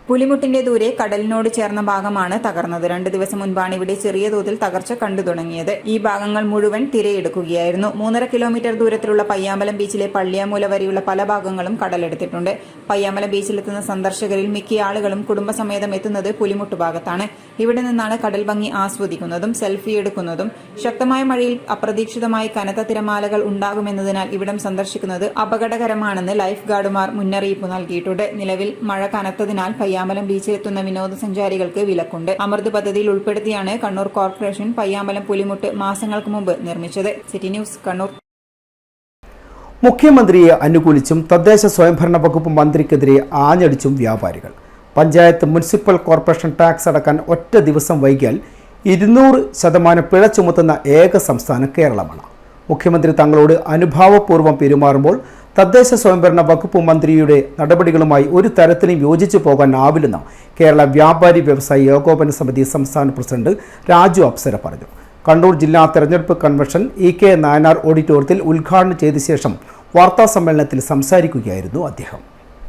പുലിമുട്ടിന്റെ ദൂരെ കടലിനോട് ചേർന്ന ഭാഗമാണ് തകർന്നത്. 2 ദിവസം മുൻപാണ് ഇവിടെ ചെറിയ തോതിൽ തകർച്ച കണ്ടു തുടങ്ങിയത്. ഈ ഭാഗങ്ങൾ മുഴുവൻ തിരയെടുക്കുകയായിരുന്നു. 3.5 കിലോമീറ്റർ ദൂരത്തിലുള്ള പയ്യാമ്പലം ബീച്ചിലെ പള്ളിയാമൂല വരെയുള്ള പല ഭാഗങ്ങളും കടലെടുത്തിട്ടുണ്ട്. പയ്യാമ്പലം ബീച്ചിലെത്തുന്ന സന്ദർശകരിൽ മിക്ക ആളുകളും കുടുംബസമേതം എത്തുന്നത് പുലിമുട്ട് ഭാഗത്താണ്. ഇവിടെ നിന്നാണ് കടൽ ഭംഗി ആസ്വദിക്കുന്നതും സെൽഫി എടുക്കുന്നതും. ശക്തമായ മഴയിൽ അപ്രതീക്ഷിതമായി കനത്ത തിരമാലകൾ ഉണ്ടാകുമെന്നതിനാൽ ഇവിടം സന്ദർശിക്കുന്നത് അപകടകരമാണെന്ന് ലൈഫ് ഗാർഡുമാർ മുന്നറിയിപ്പ് നൽകിയിട്ടുണ്ട്. നിലവിൽ മഴ കനത്തതിനാൽ പയ്യാമ്പലം ബീച്ചിലെത്തുന്ന വിനോദസഞ്ചാരികൾക്ക് വിലക്കുണ്ട്. അമൃത് പദ്ധതിയിൽ ഉൾപ്പെടുത്തിയാണ് കണ്ണൂർ കോർപ്പറേഷൻ പയ്യാമ്പലം പുലിമുട്ട് മാസങ്ങൾക്ക് മുമ്പ് നിർമ്മിച്ചത്. City news, Kannur. മുഖ്യമന്ത്രിയെ അനുകൂലിച്ചും തദ്ദേശ സ്വയംഭരണ വകുപ്പ് മന്ത്രിക്കെതിരെ ആഞ്ഞടിച്ചും വ്യാപാരികൾ. പഞ്ചായത്ത് മുനിസിപ്പൽ കോർപ്പറേഷൻ ടാക്സ് അടക്കാൻ ഒറ്റ ദിവസം വൈകിയാൽ 200% പിഴ ചുമത്തുന്ന ഏക സംസ്ഥാനം കേരളമാണ്. മുഖ്യമന്ത്രി തങ്ങളോട് അനുഭാവപൂർവ്വം പെരുമാറുമ്പോൾ തദ്ദേശ സ്വയംഭരണ വകുപ്പ് മന്ത്രിയുടെ നടപടികളുമായി ഒരു തരത്തിലും യോജിച്ചു പോകാനാവില്ലെന്ന് കേരള വ്യാപാരി വ്യവസായി ഏകോപന സമിതി സംസ്ഥാന പ്രസിഡന്റ് രാജു അപ്സര പറഞ്ഞു. കണ്ണൂർ ജില്ലാ തെരഞ്ഞെടുപ്പ് കൺവെൻഷൻ EK നായനാർ ഓഡിറ്റോറിയത്തിൽ ഉദ്ഘാടനം ചെയ്ത ശേഷം വാർത്താസമ്മേളനത്തിൽ സംസാരിക്കുകയായിരുന്നു അദ്ദേഹം.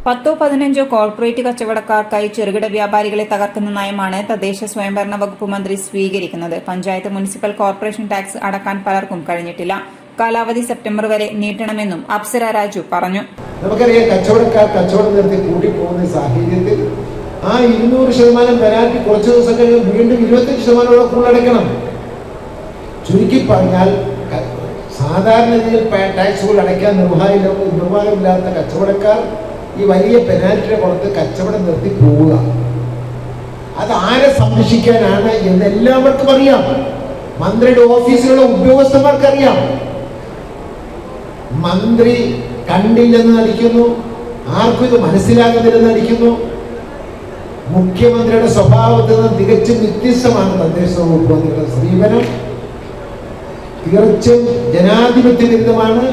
10-15 കോർപ്പറേറ്റ് കച്ചവടക്കാർക്കായി ചെറുകിട വ്യാപാരികളെ തകർക്കുന്ന നയമാണ് തദ്ദേശ സ്വയംഭരണ വകുപ്പ് മന്ത്രി സ്വീകരിക്കുന്നത്. പഞ്ചായത്ത് മുനിസിപ്പൽ കോർപ്പറേഷൻ ടാക്സ് അടക്കാൻ പലർക്കും കഴിഞ്ഞിട്ടില്ല. കാലാവധി സെപ്റ്റംബർ വരെ നീട്ടണമെന്നും അപ്സര രാജു പറഞ്ഞു. നമുക്കറിയാം, കച്ചവടക്കാർ കച്ചവടം നിർത്തി കൂട്ടിപ്പോകുന്ന സാഹചര്യത്തിൽ ആ 200% പെനാൽറ്റി കുറച്ച് ദിവസം കഴിഞ്ഞ് വീണ്ടും 25% കൂടുതലടയ്ക്കണം. ചുരുക്കി പറഞ്ഞാൽ സാധാരണ രീതിയിൽ ടാക്സുകൾ അടയ്ക്കാൻ നിർവാഹമില്ലാത്ത കച്ചവടക്കാർ ഈ വലിയ പെനാൽറ്റിയുടെ പുറത്ത് കച്ചവടം നിർത്തി പോവുക. അത് ആരെ സംരക്ഷിക്കാനാണ് എന്ന് എല്ലാവർക്കും അറിയാം. മന്ത്രിയുടെ ഓഫീസിലുള്ള ഉദ്യോഗസ്ഥന്മാർക്കറിയാം. മന്ത്രി കണ്ടില്ലെന്ന് നടിക്കുന്നു, ആർക്കും ഇത് മനസ്സിലാകുന്നില്ലെന്ന് നടിക്കുന്നു. മുഖ്യമന്ത്രിയുടെ സ്വഭാവത്തിൽ നിന്ന് തികച്ചും വ്യത്യസ്തമാണ് തദ്ദേശ വകുപ്പ് മന്ത്രിയുടെ സമീപനം. തികച്ചും ജനാധിപത്യ വിരുദ്ധമാണ്,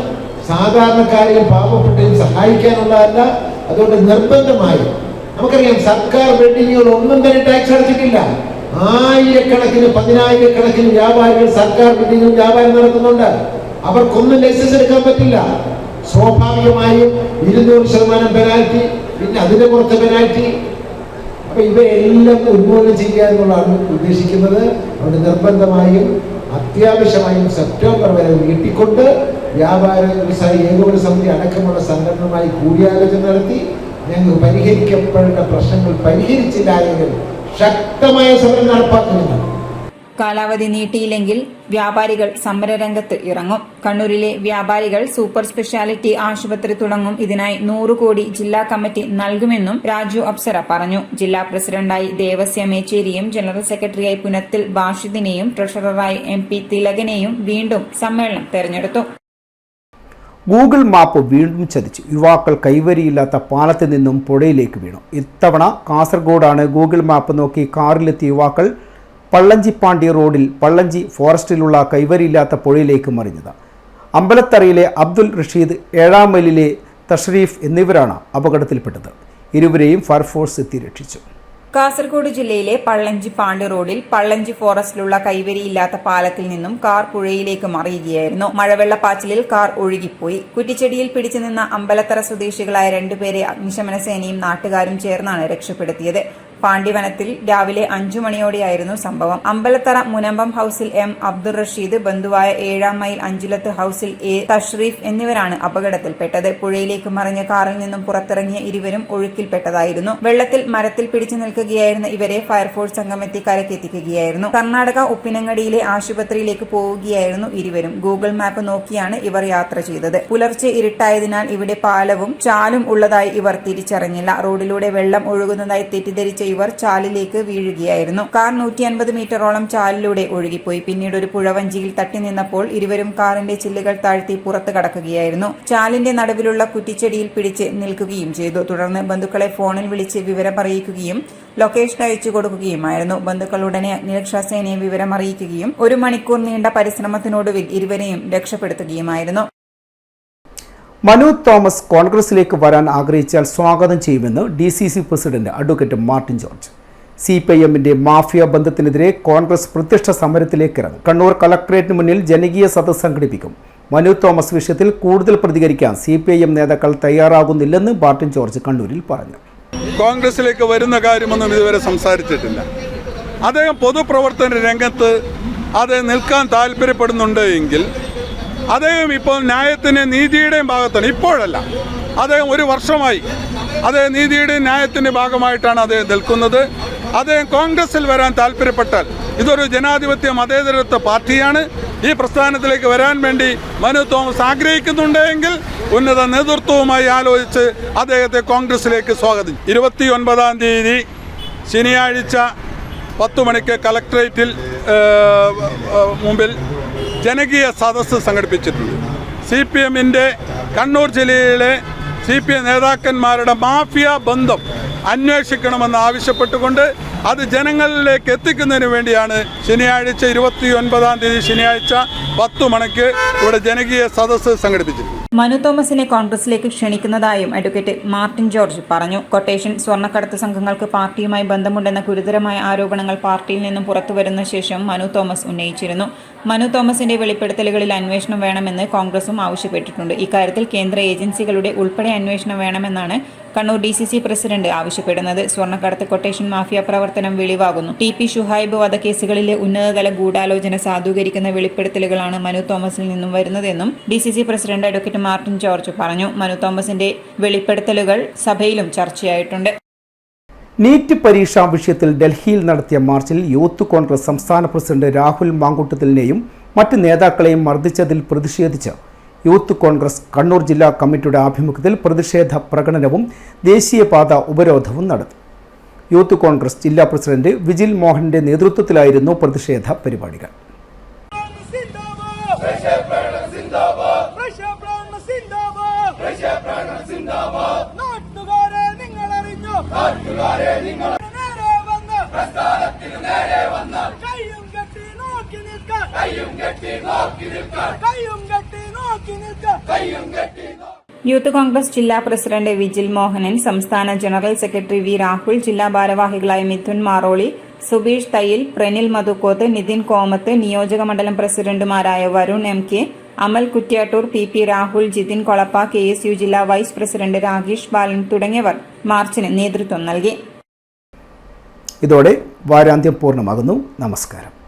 സാധാരണക്കാരെയും പാവപ്പെട്ടവരെയും സഹായിക്കാനുള്ളതല്ല. അതുകൊണ്ട് നിർബന്ധമായി നമുക്കറിയാം, സർക്കാർ ബിൽഡിങ്ങുകൾ ഒന്നും തന്നെ ടാക്സ് അടച്ചിട്ടില്ല. ആയിരക്കണക്കിന് 10,000-കണക്കിന് വ്യാപാരികൾ സർക്കാർ ബിൽഡിങ്ങുകൾ വ്യാപാരം നടത്തുന്നുണ്ട്. അവർക്കൊന്നും ലൈസൻസ് എടുക്കാൻ പറ്റില്ല. സ്വാഭാവികമായും 200% പെനാൽറ്റി, പിന്നെ അതിന്റെ പുറത്തെ പെനാൽറ്റി. അപ്പൊ ഇവയെല്ലാം ഉന്മൂലനം ചെയ്യുക എന്നുള്ളതാണ് ഉദ്ദേശിക്കുന്നത്. അതുകൊണ്ട് നിർബന്ധമായും അത്യാവശ്യമായും സെപ്റ്റംബർ വരെ നീട്ടിക്കൊണ്ട് വ്യാപാര വ്യവസായ ഏകോപന സമിതി അടക്കമുള്ള സംഘടനയുമായി കൂടിയാലോചന നടത്തി ഞങ്ങൾ പരിഹരിക്കപ്പെടേണ്ട പ്രശ്നങ്ങൾ പരിഹരിച്ചില്ല എങ്കിൽ ശക്തമായ സമരം നടപ്പാക്കുന്നില്ല. കാലാവധി നീട്ടിയില്ലെങ്കിൽ വ്യാപാരികൾ സമരരംഗത്ത് ഇറങ്ങും. കണ്ണൂരിലെ വ്യാപാരികൾ സൂപ്പർ സ്പെഷ്യാലിറ്റി ആശുപത്രി തുടങ്ങും. ഇതിനായി 100 കോടി ജില്ലാ കമ്മിറ്റി നൽകുമെന്നും രാജു അപ്സര പറഞ്ഞു. ജില്ലാ പ്രസിഡന്റായി ദേവസ്യ മേച്ചേരിയും ജനറൽ സെക്രട്ടറിയായി പുനത്തിൽ ബാഷിദിനെയും ട്രഷററായി MP തിലകനെയും വീണ്ടും സമ്മേളനം തെരഞ്ഞെടുത്തു. ഗൂഗിൾ മാപ്പ് വീണ്ടും ചതിച്ചു. യുവാക്കൾ കൈവരിയില്ലാത്ത പാലത്തിൽ നിന്നും പുഴയിലേക്ക് വീണു. ഇത്തവണ കാസർഗോഡാണ് ഗൂഗിൾ മാപ്പ് നോക്കി കാറിലെത്തിയ യുവാക്കൾ പള്ളഞ്ചിപ്പാണ്ടി റോഡിൽ പള്ളഞ്ചി ഫോറസ്റ്റിലുള്ള കൈവരിയില്ലാത്ത പുഴയിലേക്ക് മറിഞ്ഞത്. അമ്പലത്തറയിലെ അബ്ദുൽ റഷീദ്, 7-ാം മൈലിലെ തഷ്രീഫ് എന്നിവരാണ് അപകടത്തിൽപ്പെട്ടത്. ഇരുവരെയും ഫയർഫോഴ്സ് എത്തി രക്ഷിച്ചു. കാസർഗോഡ് ജില്ലയിലെ പള്ളഞ്ചിപ്പാണ്ടി റോഡിൽ പള്ളഞ്ചി ഫോറസ്റ്റിലുള്ള കൈവരിയില്ലാത്ത പാലത്തിൽ നിന്നും കാർ പുഴയിലേക്ക് മറിയുകയായിരുന്നു. മഴവെള്ളപ്പാച്ചിലിൽ കാർ ഒഴുകിപ്പോയി. കുറ്റിച്ചെടിയിൽ പിടിച്ചു നിന്ന അമ്പലത്തറ സ്വദേശികളായ 2 പേരെ അഗ്നിശമന സേനയും നാട്ടുകാരും ചേർന്നാണ് രക്ഷപ്പെടുത്തിയത്. പാണ്ടിവനത്തിൽ രാവിലെ 5 മണിയോടെയായിരുന്നു സംഭവം. അമ്പലത്തറ മുനമ്പം ഹൌസിൽ M അബ്ദുൾ റഷീദ്, ബന്ധുവായ 7-ാം മൈൽ അഞ്ചുലത്ത് ഹൌസിൽ A തഷ്രീഫ് എന്നിവരാണ് അപകടത്തിൽപ്പെട്ടത്. പുഴയിലേക്ക് മറിഞ്ഞ കാറിൽ നിന്നും പുറത്തിറങ്ങിയ ഇരുവരും ഒഴുക്കിൽപ്പെട്ടതായിരുന്നു. വെള്ളത്തിൽ മരത്തിൽ പിടിച്ചു നിൽക്കുകയായിരുന്ന ഇവരെ ഫയർഫോഴ്സ് സംഘം എത്തി കരക്കെത്തിക്കുകയായിരുന്നു. കർണാടക ഉപ്പിനങ്ങടിയിലെ ആശുപത്രിയിലേക്ക് പോവുകയായിരുന്നു ഇരുവരും. ഗൂഗിൾ മാപ്പ് നോക്കിയാണ് ഇവർ യാത്ര ചെയ്തത്. പുലർച്ചെ ഇരുട്ടായതിനാൽ ഇവിടെ പാലവും ചാലും ഉള്ളതായി ഇവർ തിരിച്ചറിഞ്ഞില്ല. റോഡിലൂടെ വെള്ളം ഒഴുകുന്നതായി തെറ്റിദ്ധരിച്ച ഇവർ ചാലിലേക്ക് വീഴുകയായിരുന്നു. കാർ 150 മീറ്ററോളം ചാലിലൂടെ ഒഴുകിപ്പോയി. പിന്നീട് ഒരു പുഴവഞ്ചിയിൽ തട്ടി നിന്നപ്പോൾ ഇരുവരും കാറിന്റെ ചില്ലുകൾ താഴ്ത്തി പുറത്തു കടക്കുകയായിരുന്നു. ചാലിന്റെ നടുവിലുള്ള കുറ്റിച്ചെടിയിൽ പിടിച്ച് നിൽക്കുകയും ചെയ്തു. തുടർന്ന് ബന്ധുക്കളെ ഫോണിൽ വിളിച്ച് വിവരം അറിയിക്കുകയും ലൊക്കേഷൻ അയച്ചു കൊടുക്കുകയുമായിരുന്നു. ബന്ധുക്കൾ ഉടനെ അഗ്നിരക്ഷാസേനയെ വിവരം അറിയിക്കുകയും 1 മണിക്കൂർ നീണ്ട പരിശ്രമത്തിനൊടുവിൽ ഇരുവരെയും രക്ഷപ്പെടുത്തുകയുമായിരുന്നു. മനു തോമസ് കോൺഗ്രസിലേക്ക് വരാൻ ആഗ്രഹിച്ചാൽ സ്വാഗതം ചെയ്യുമെന്ന് DCC president advocate Martin George. CPIMന്റെ മാഫിയ ബന്ധത്തിനെതിരെ കോൺഗ്രസ് പ്രത്യക്ഷ സമരത്തിലേക്ക് ഇറങ്ങും. കണ്ണൂർ കളക്ടറേറ്റിന് മുന്നിൽ ജനകീയ സദസ്സ് സംഘടിപ്പിക്കും. മനു തോമസ് വിഷയത്തിൽ കൂടുതൽ പ്രതികരിക്കാൻ CPIM നേതാക്കൾ തയ്യാറാകുന്നില്ലെന്ന് മാർട്ടിൻ ജോർജ് കണ്ണൂരിൽ പറഞ്ഞു. കോൺഗ്രസിലേക്ക് വരുന്ന കാര്യമൊന്നും ഇതുവരെ സംസാരിച്ചിട്ടില്ല. അദ്ദേഹം പൊതുപ്രവർത്തന രംഗത്ത് അദ്ദേഹം നിൽക്കാൻ താല്പര്യപ്പെടുന്നുണ്ട് എങ്കിൽ അദ്ദേഹം ഇപ്പോൾ ന്യായത്തിൻ്റെ നീതിയുടെയും ഭാഗത്താണ്. ഇപ്പോഴല്ല, അദ്ദേഹം 1 വർഷമായി അദ്ദേഹം നീതിയുടെയും ന്യായത്തിൻ്റെ ഭാഗമായിട്ടാണ് അദ്ദേഹം നിൽക്കുന്നത്. അദ്ദേഹം കോൺഗ്രസിൽ വരാൻ താല്പര്യപ്പെട്ടാൽ, ഇതൊരു ജനാധിപത്യ മതേതരത്വ പാർട്ടിയാണ്, ഈ പ്രസ്ഥാനത്തിലേക്ക് വരാൻ വേണ്ടി മനു തോമസ് ആഗ്രഹിക്കുന്നുണ്ടെങ്കിൽ ഉന്നത നേതൃത്വവുമായി ആലോചിച്ച് അദ്ദേഹത്തെ കോൺഗ്രസിലേക്ക് സ്വാഗതം. 29-ാം തീയതി ശനിയാഴ്ച 10 മണിക്ക് കളക്ടറേറ്റിൽ മുമ്പിൽ ജനകീയ സദസ്സ് സംഘടിപ്പിച്ചിട്ടുണ്ട്. CPMന്റെ കണ്ണൂർ ജില്ലയിലെ CPM നേതാക്കന്മാരുടെ മാഫിയ ബന്ധം അന്വേഷിക്കണമെന്ന് ആവശ്യപ്പെട്ടുകൊണ്ട് അത് ജനങ്ങളിലേക്ക് എത്തിക്കുന്നതിന് വേണ്ടിയാണ് ശനിയാഴ്ച 29-ാം തീയതി ശനിയാഴ്ച 10 മണിക്ക് ഇവിടെ ജനകീയ സദസ്സ് സംഘടിപ്പിച്ചിട്ടുണ്ട്. മനു തോമസിനെ കോൺഗ്രസിലേക്ക് ക്ഷണിക്കുന്നതായും അഡ്വക്കേറ്റ് മാർട്ടിൻ ജോർജ് പറഞ്ഞു. കൊട്ടേഷൻ, സ്വർണ്ണക്കടത്ത് സംഘങ്ങൾക്ക് പാർട്ടിയുമായി ബന്ധമുണ്ടെന്ന ഗുരുതരമായ ആരോപണങ്ങൾ പാർട്ടിയിൽ നിന്നും പുറത്തുവരുന്ന ശേഷം മനു തോമസ് ഉന്നയിച്ചിരുന്നു. മനു തോമസിന്റെ വെളിപ്പെടുത്തലുകളിൽ അന്വേഷണം വേണമെന്ന് കോൺഗ്രസും ആവശ്യപ്പെട്ടിട്ടുണ്ട്. ഇക്കാര്യത്തിൽ കേന്ദ്ര ഏജൻസികളുടെ ഉൾപ്പെടെ അന്വേഷണം വേണമെന്നാണ് കണ്ണൂർ DCC പ്രസിഡന്റ് ആവശ്യപ്പെടുന്നത്. സ്വർണ്ണക്കടത്ത്, കൊട്ടേഷൻ, മാഫിയ പ്രവർത്തനം വെളിവാകുന്നു. TP ഷുഹൈബ് വധക്കേസുകളിലെ ഉന്നതതല ഗൂഢാലോചന സാധൂകരിക്കുന്ന വെളിപ്പെടുത്തലുകളാണ് മനു തോമസിൽ നിന്നും വരുന്നതെന്നും DCC president advocate Martin George പറഞ്ഞു. മനു തോമസിന്റെ വെളിപ്പെടുത്തലുകൾ സഭയിലും ചർച്ചയായിട്ടുണ്ട്. നീറ്റ് പരീക്ഷാ വിഷയത്തിൽ ഡൽഹിയിൽ നടത്തിയ മാർച്ചിൽ യൂത്ത് കോൺഗ്രസ് സംസ്ഥാന പ്രസിഡന്റ് രാഹുൽ മാങ്കൂട്ടത്തിലിനെയും മറ്റ് നേതാക്കളെയും മർദ്ദിച്ചതിൽ പ്രതിഷേധിച്ച് യൂത്ത് കോൺഗ്രസ് കണ്ണൂർ ജില്ലാ കമ്മിറ്റിയുടെ ആഭിമുഖ്യത്തിൽ പ്രതിഷേധ പ്രകടനവും ദേശീയപാത ഉപരോധവും നടത്തി. യൂത്ത് കോൺഗ്രസ് ജില്ലാ പ്രസിഡന്റ് വിജിൽ മോഹന്റെ നേതൃത്വത്തിലായിരുന്നു പ്രതിഷേധ പരിപാടികൾ. കയ്യും കെട്ടി നോക്കി നിൽക്കാൻ യൂത്ത് കോൺഗ്രസ് ജില്ലാ പ്രസിഡന്റ് വിജിൽ മോഹനൻ, സംസ്ഥാന ജനറൽ സെക്രട്ടറി വി രാഹുൽ, ജില്ലാ ഭാരവാഹികളായ മിഥുൻ മാറോളി, സുബീഷ് തയ്യിൽ, പ്രനിൽ മധുക്കോത്ത്, നിതിൻ കോമത്ത്, നിയോജക മണ്ഡലം പ്രസിഡന്റുമാരായ വരുൺ MK, അമൽ കുറ്റ്യാട്ടൂർ, PP രാഹുൽ, ജിതിൻ കൊളപ്പ, KSU ജില്ലാ വൈസ് പ്രസിഡന്റ് രാകേഷ് ബാലൻ തുടങ്ങിയവർ മാർച്ചിന് നേതൃത്വം നൽകി. ഇതോടെ വാരാന്ത്യം പൂർണ്ണമാകുന്നു. നമസ്കാരം.